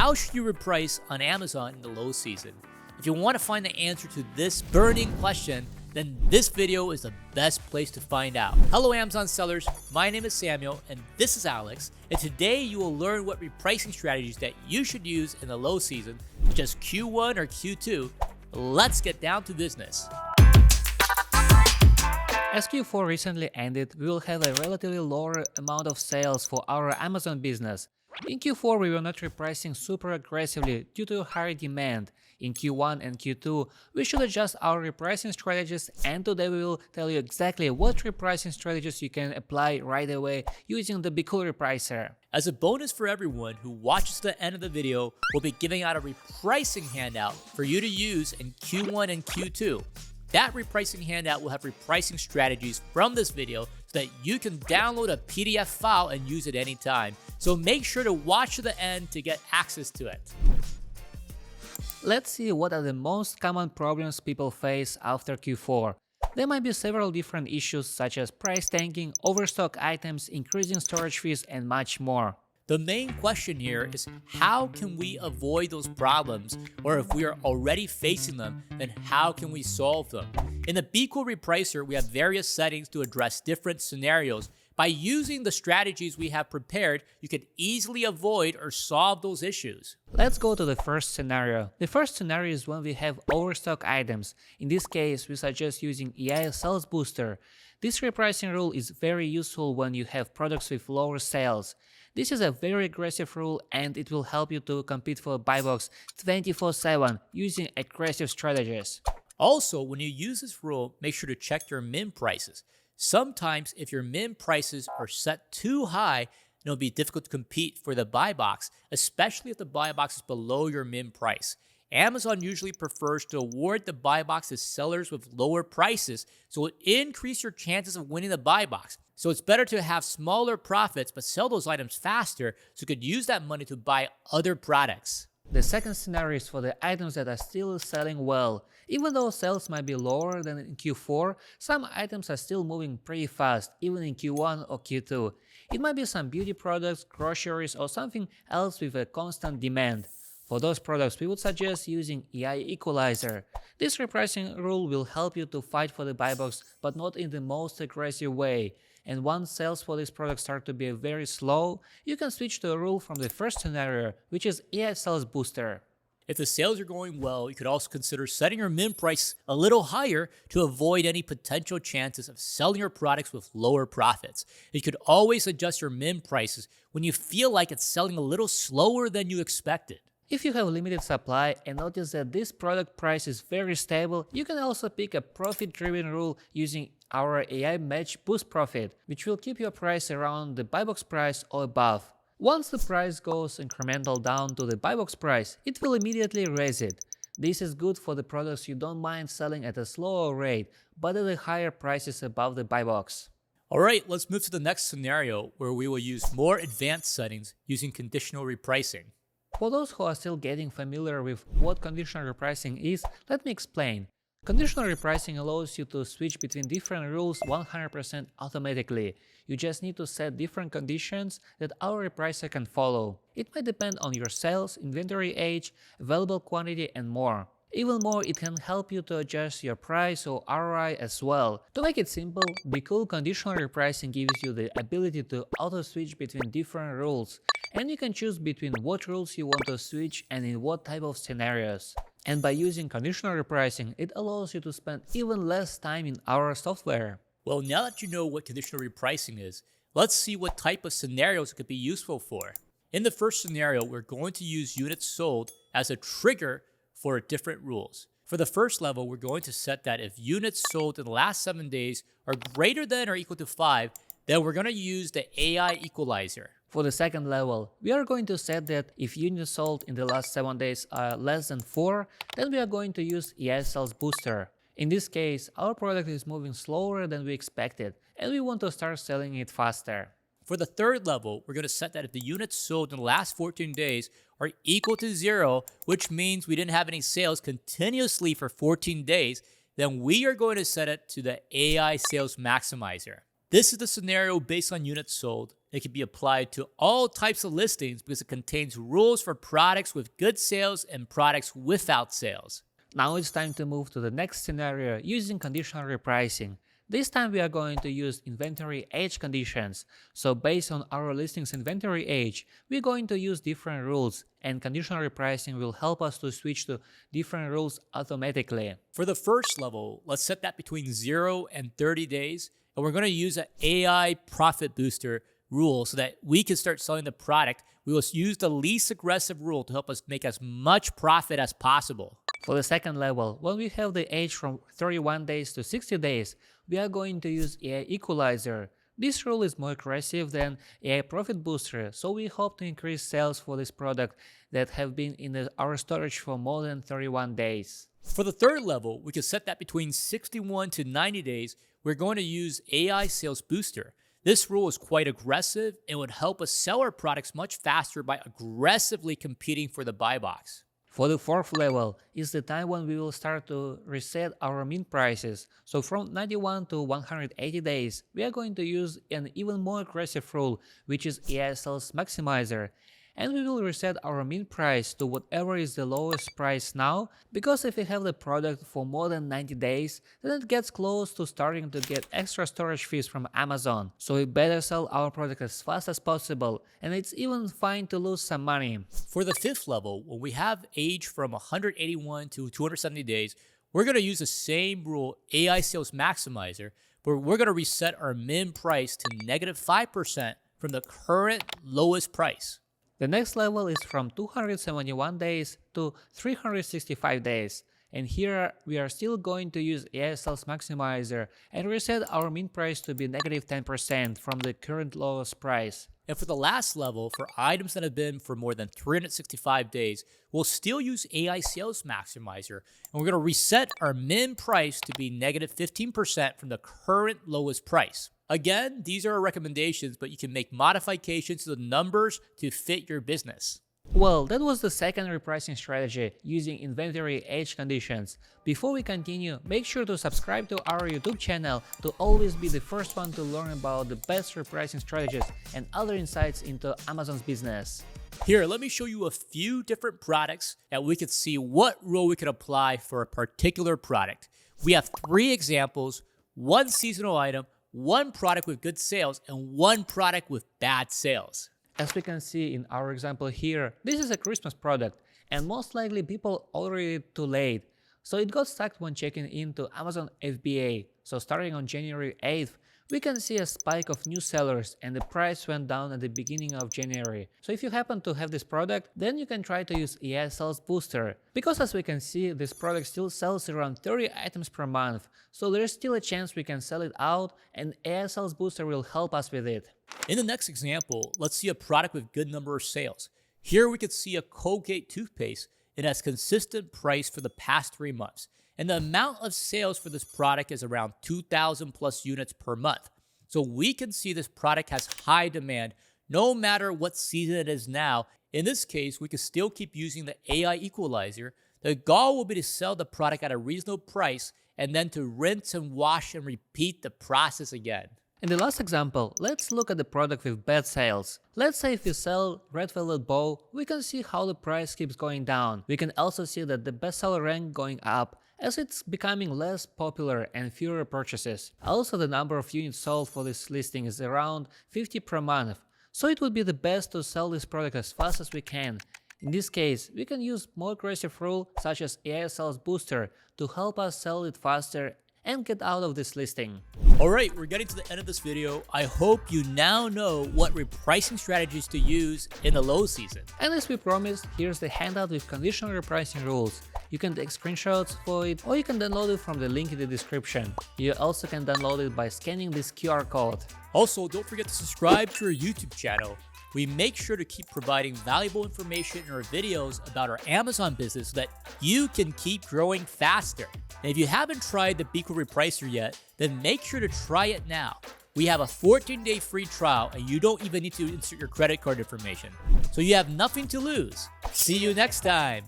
How should you reprice on Amazon in the low season? If you want to find the answer to this burning question, then this video is the best place to find out. Hello Amazon sellers, my name is Samuel and this is Alex, and today you will learn what repricing strategies that you should use in the low season, such as Q1 or Q2. Let's get down to business. As Q4 recently ended, we will have a relatively lower amount of sales for our Amazon business. In Q4, we were not repricing super aggressively due to higher demand. In Q1 and Q2, we should adjust our repricing strategies, and today we will tell you exactly what repricing strategies you can apply right away using the BQool Repricer. As a bonus for everyone who watches the end of the video, we'll be giving out a repricing handout for you to use in Q1 and Q2. That repricing handout will have repricing strategies from this video so that you can download a PDF file and use it anytime. So make sure to watch to the end to get access to it. Let's see what are the most common problems people face after Q4. There might be several different issues such as price tanking, overstock items, increasing storage fees, and much more. The main question here is how can we avoid those problems, or if we are already facing them, then how can we solve them? In the BQool Repricer, we have various settings to address different scenarios. By using the strategies we have prepared, you can easily avoid or solve those issues. Let's go to the first scenario. The first scenario is when we have overstock items. In this case, we suggest using AI Sales Booster. This repricing rule is very useful when you have products with lower sales. This is a very aggressive rule and it will help you to compete for a buy box 24/7 using aggressive strategies. Also, when you use this rule, make sure to check your min prices. Sometimes if your min prices are set too high, it'll be difficult to compete for the buy box, especially if the buy box is below your min price. Amazon usually prefers to award the buy box to sellers with lower prices, so it increases your chances of winning the buy box. So it's better to have smaller profits but sell those items faster so you could use that money to buy other products. The second scenario is for the items that are still selling well. Even though sales might be lower than in Q4, some items are still moving pretty fast, even in Q1 or Q2. It might be some beauty products, groceries, or something else with a constant demand. For those products, we would suggest using ai-repricer. This repricing rule will help you to fight for the buy box, but not in the most aggressive way. And once sales for this product start to be very slow, you can switch to a rule from the first scenario, which is AI Sales Booster. If the sales are going well, you could also consider setting your min price a little higher to avoid any potential chances of selling your products with lower profits. You could always adjust your min prices when you feel like it's selling a little slower than you expected. If you have limited supply and notice that this product price is very stable, you can also pick a profit-driven rule using our AI Match Boost Profit, which will keep your price around the buy box price or above. Once the price goes incremental down to the buy box price, it will immediately raise it. This is good for the products you don't mind selling at a slower rate, but at the higher prices above the buy box. Alright, let's move to the next scenario where we will use more advanced settings using conditional repricing. For those who are still getting familiar with what conditional repricing is, let me explain. Conditional repricing allows you to switch between different rules 100% automatically. You just need to set different conditions that our repricer can follow. It might depend on your sales, inventory age, available quantity, and more. Even more, it can help you to adjust your price or ROI as well. To make it simple, BQool conditional repricing gives you the ability to auto-switch between different rules, and you can choose between what rules you want to switch and in what type of scenarios. And by using conditional repricing, it allows you to spend even less time in our software. Well, now that you know what conditional repricing is, let's see what type of scenarios it could be useful for. In the first scenario, we're going to use units sold as a trigger for different rules. For the first level, we're going to set that if units sold in the last 7 days are greater than or equal to 5, then we're going to use the AI equalizer. For the second level, we are going to set that if units sold in the last 7 days are less than 4, then we are going to use AI Sales Booster. In this case, our product is moving slower than we expected, and we want to start selling it faster. For the third level, we're going to set that if the units sold in the last 14 days are equal to 0, which means we didn't have any sales continuously for 14 days, then we are going to set it to the AI Sales Maximizer. This is the scenario based on units sold. It can be applied to all types of listings because it contains rules for products with good sales and products without sales. Now it's time to move to the next scenario using conditional repricing. This time we are going to use inventory age conditions. So based on our listing's inventory age, we're going to use different rules, and conditional repricing will help us to switch to different rules automatically. For the first level, let's set that between 0 and 30 days, and we're going to use an AI profit booster rule so that we can start selling the product. We will use the least aggressive rule to help us make as much profit as possible. For the second level, when we have the age from 31 days to 60 days, we are going to use AI equalizer. This rule is more aggressive than AI profit booster, so we hope to increase sales for this product that have been in our storage for more than 31 days. For the third level, we can set that between 61 to 90 days. We're going to use AI sales booster. This rule is quite aggressive and would help us sell our products much faster by aggressively competing for the buy box. For the fourth level is the time when we will start to reset our min prices. So from 91 to 180 days, we are going to use an even more aggressive rule, which is AI sales maximizer. And we will reset our min price to whatever is the lowest price now, because if we have the product for more than 90 days, then it gets close to starting to get extra storage fees from Amazon. So we better sell our product as fast as possible, and it's even fine to lose some money. For the fifth level, when we have age from 181 to 270 days, we're going to use the same rule, AI sales maximizer, where we're going to reset our min price to -5% from the current lowest price. The next level is from 271 days to 365 days, and here we are still going to use AI sales maximizer and reset our min price to be -10% from the current lowest price. And for the last level, for items that have been for more than 365 days, we'll still use AI sales maximizer, and we're going to reset our min price to be -15% from the current lowest price. Again, these are our recommendations, but you can make modifications to the numbers to fit your business. Well, that was the second repricing strategy using inventory age conditions. Before we continue, make sure to subscribe to our YouTube channel to always be the first one to learn about the best repricing strategies and other insights into Amazon's business. Here, let me show you a few different products that we could see what rule we could apply for a particular product. We have 3 examples, 1 seasonal item, 1 product with good sales, and 1 product with bad sales. As we can see in our example here, this is a Christmas product, and most likely people ordered it too late, so it got stuck when checking into Amazon FBA. So starting on January 8th, we can see a spike of new sellers and the price went down at the beginning of January. So if you happen to have this product, then you can try to use AI Sales Booster. Because as we can see, this product still sells around 30 items per month, so there is still a chance we can sell it out, and AI Sales Booster will help us with it. In the next example, let's see a product with good number of sales. Here we could see a Colgate toothpaste. It has consistent price for the past 3 months. And the amount of sales for this product is around 2,000 plus units per month. So we can see this product has high demand no matter what season it is now. In this case, we can still keep using the AI equalizer. The goal will be to sell the product at a reasonable price and then to rinse and wash and repeat the process again. In the last example, let's look at the product with bad sales. Let's say if we sell Red Velvet Bow, we can see how the price keeps going down. We can also see that the bestseller rank going up as it's becoming less popular and fewer purchases. Also, the number of units sold for this listing is around 50 per month, so it would be the best to sell this product as fast as we can. In this case, we can use more aggressive rule such as AI Sales Booster to help us sell it faster and get out of this listing. Alright, we're getting to the end of this video. I hope you now know what repricing strategies to use in the low season. And as we promised, here's the handout with conditional repricing rules. You can take screenshots for it, or you can download it from the link in the description. You also can download it by scanning this QR code. Also, don't forget to subscribe to our YouTube channel. We make sure to keep providing valuable information in our videos about our Amazon business so that you can keep growing faster. And if you haven't tried the BQool Repricer yet, then make sure to try it now. We have a 14-day free trial and you don't even need to insert your credit card information. So you have nothing to lose. See you next time.